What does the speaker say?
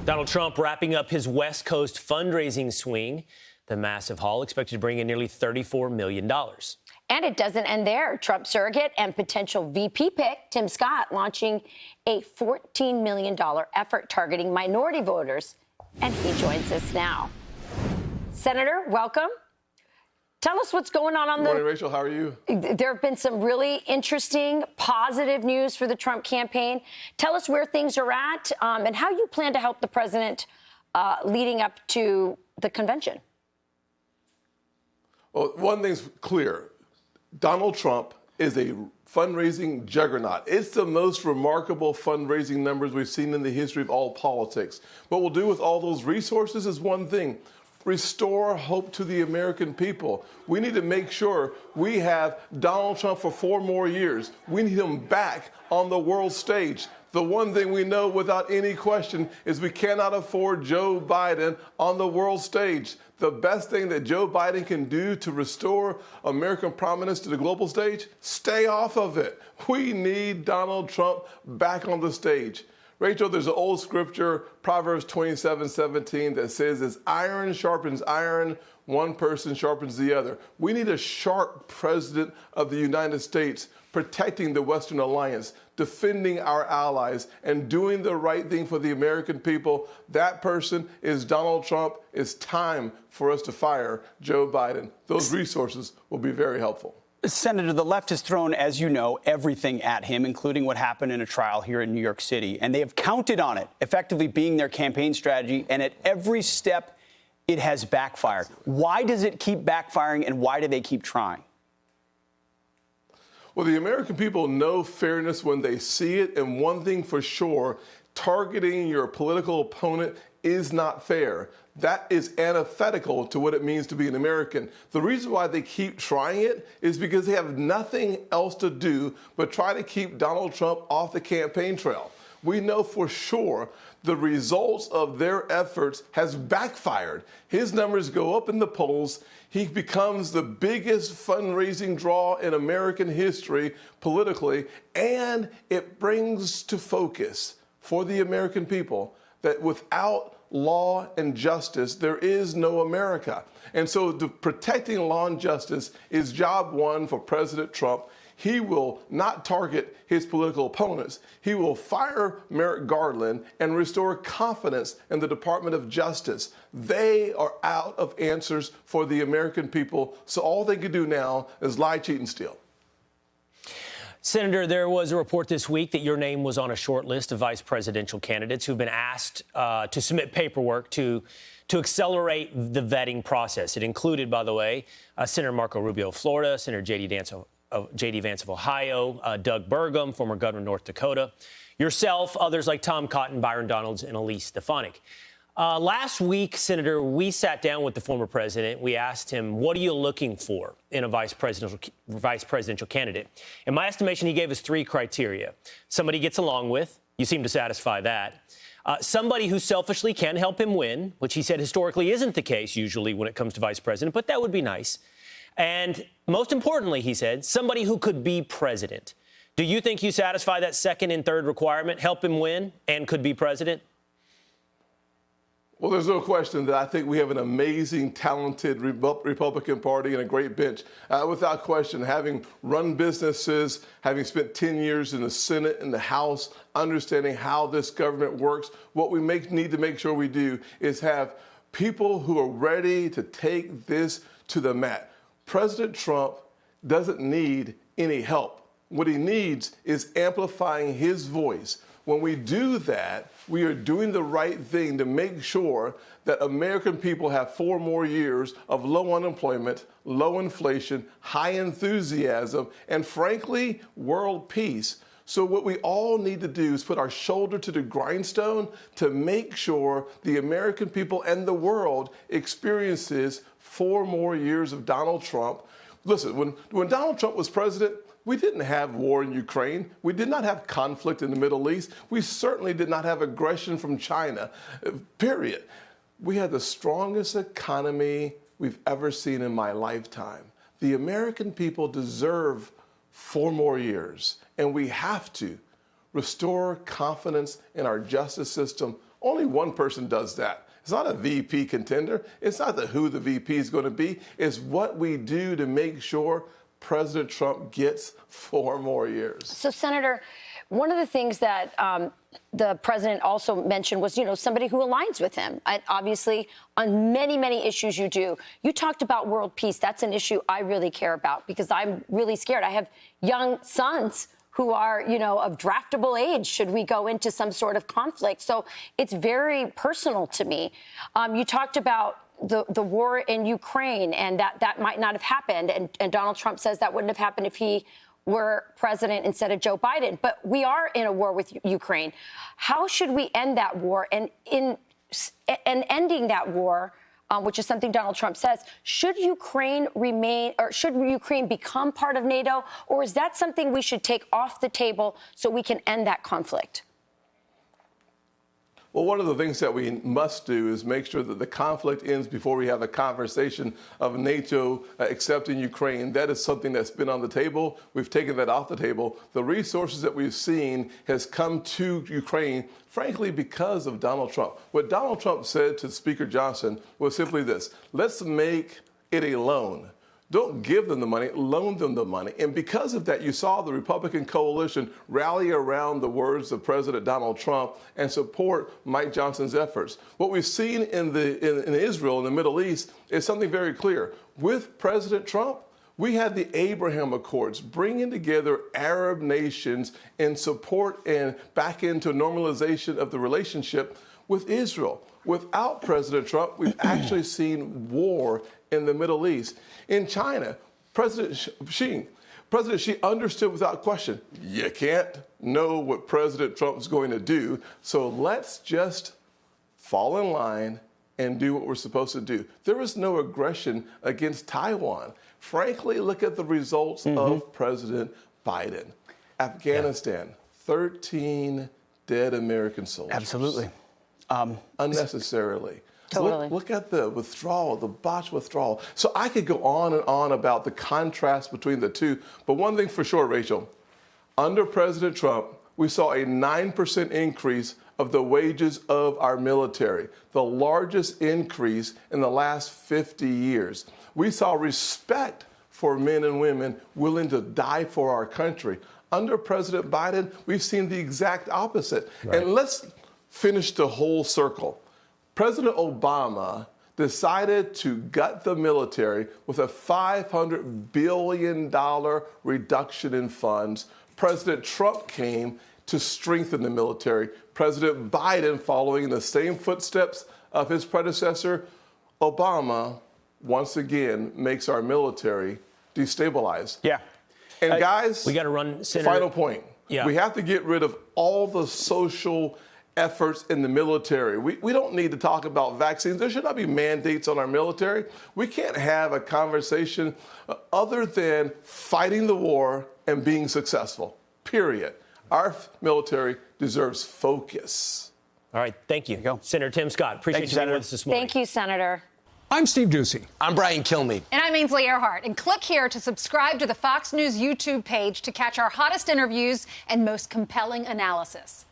Donald Trump wrapping up his West Coast fundraising swing. The massive haul expected to bring in nearly $34 million. And it doesn't end there. Trump surrogate and potential VP pick, Tim Scott, launching a $14 million effort targeting minority voters. And he joins us now. Senator, welcome. Tell us what's going on Good morning, Rachel. How are you? There have been some really interesting, positive news for the Trump campaign. Tell us where things are at and how you plan to help the president leading up to the convention. Well, one thing's clear. Donald Trump is a fundraising juggernaut. It's the most remarkable fundraising numbers we've seen in the history of all politics. What we'll do with all those resources is one thing: restore hope to the American people. We need to make sure we have Donald Trump for 4 more years. We need him back on the world stage. The one thing we know without any question is we cannot afford Joe Biden on the world stage. The best thing that Joe Biden can do to restore American prominence to the global stage, stay off of it. We need Donald Trump back on the stage. Rachel, there's an old scripture, Proverbs 27:17, that says, as iron sharpens iron, one person sharpens the other. We need a sharp president of the United States protecting the Western alliance, defending our allies, and doing the right thing for the American people. That person is Donald Trump. It's time for us to fire Joe Biden. Those resources will be very helpful. Senator, the left has thrown, as you know, everything at him, including what happened in a trial here in New York City. And they have counted on it effectively being their campaign strategy. And at every step, it has backfired. Why does it keep backfiring, and why do they keep trying? Well, the American people know fairness when they see it. And one thing for sure, targeting your political opponent is not fair. That is antithetical to what it means to be an American. The reason why they keep trying it is because they have nothing else to do but try to keep Donald Trump off the campaign trail. We know for sure the results of their efforts has backfired. His numbers go up in the polls. He becomes the biggest fundraising draw in American history politically, and it brings to focus for the American people that without law and justice, there is no America. And so protecting law and justice is job one for President Trump. He will not target his political opponents. He will fire Merrick Garland and restore confidence in the Department of Justice. They are out of answers for the American people, so all they can do now is lie, cheat, and steal. Senator, there was a report this week that your name was on a short list of vice presidential candidates who've been asked to submit paperwork to accelerate the vetting process. It included, by the way, Senator Marco Rubio of Florida, Senator J.D. Vance of Ohio, Doug Burgum, former governor of North Dakota, yourself, others like Tom Cotton, Byron Donalds, and Elise Stefanik. Last week, Senator, we sat down with the former president. We asked him, what are you looking for in a vice presidential candidate? In my estimation, he gave us 3 criteria. Somebody he gets along with. You seem to satisfy that. Somebody who selfishly can help him win, which he said historically isn't the case usually when it comes to vice president, but that would be nice. And most importantly, he said, somebody who could be president. Do you think you satisfy that second and third requirement, help him win and could be president? Well, there's no question that I think we have an amazing, talented Republican Party and a great bench. Without question, having run businesses, having spent 10 years in the Senate and the House, understanding how this government works, what we need to make sure we do is have people who are ready to take this to the mat. President Trump doesn't need any help. What he needs is amplifying his voice. When we do that, we are doing the right thing to make sure that American people have 4 more years of low unemployment, low inflation, high enthusiasm, and frankly, world peace. So what we all need to do is put our shoulder to the grindstone to make sure the American people and the world experiences 4 more years of Donald Trump. Listen, when Donald Trump was president, we didn't have war in Ukraine. We did not have conflict in the Middle East. We certainly did not have aggression from China, period. We had the strongest economy we've ever seen in my lifetime. The American people deserve 4 more years, and we have to restore confidence in our justice system, Only one person does that. It's not a VP contender. It's not who the VP is going to be. It's what we do to make sure President Trump gets 4 more years. So, Senator, one of the things that the president also mentioned was, somebody who aligns with him. Obviously, on many, many issues you do. You talked about world peace. That's an issue I really care about because I'm really scared. I have young sons who are, of draftable age should we go into some sort of conflict. So it's very personal to me. You talked about the war in Ukraine and that might not have happened. And Donald Trump says that wouldn't have happened if he were president instead of Joe Biden. But we are in a war with Ukraine. How should we end that war? And in ending that war, which is something Donald Trump says, should Ukraine remain, or should Ukraine become part of NATO, or is that something we should take off the table so we can end that conflict? Well, one of the things that we must do is make sure that the conflict ends before we have a conversation of NATO accepting Ukraine. That is something that's been on the table. We've taken that off the table. The resources that we've seen has come to Ukraine, frankly, because of Donald Trump. What Donald Trump said to Speaker Johnson was simply this: let's make it a loan. Don't give them the money, loan them the money. And because of that, you saw the Republican coalition rally around the words of President Donald Trump and support Mike Johnson's efforts. What we've seen in Israel, in the Middle East, is something very clear. With President Trump, we had the Abraham Accords bringing together Arab nations in support and back into normalization of the relationship with Israel. Without President Trump, we've actually seen war in the Middle East. In China, President Xi understood without question, you can't know what President Trump's going to do, so let's just fall in line and do what we're supposed to do. There was no aggression against Taiwan. Frankly, look at the results of President Biden. Afghanistan, 13 dead American soldiers. Absolutely. Unnecessarily. Totally. Look at the withdrawal, the botched withdrawal. So I could go on and on about the contrast between the two. But one thing for sure, Rachel, under President Trump, we saw a 9% increase of the wages of our military, the largest increase in the last 50 years. We saw respect for men and women willing to die for our country. Under President Biden, we've seen the exact opposite. Right. And let's finish the whole circle. President Obama decided to gut the military with a $500 billion reduction in funds. President Trump came to strengthen the military. President Biden, following in the same footsteps of his predecessor, Obama, once again makes our military destabilized. Yeah. And guys, we got to run, Senator. Final point. Yeah. We have to get rid of all the social efforts in the military. We don't need to talk about vaccines. There should not be mandates on our military. We can't have a conversation other than fighting the war and being successful, period. Our military deserves focus. All right. Thank you. Senator Tim Scott, appreciate you being with us this morning. Thank you, Senator. I'm Steve Doocy. I'm Brian Kilmeade. And I'm Ainsley Earhart. And click here to subscribe to the Fox News YouTube page to catch our hottest interviews and most compelling analysis.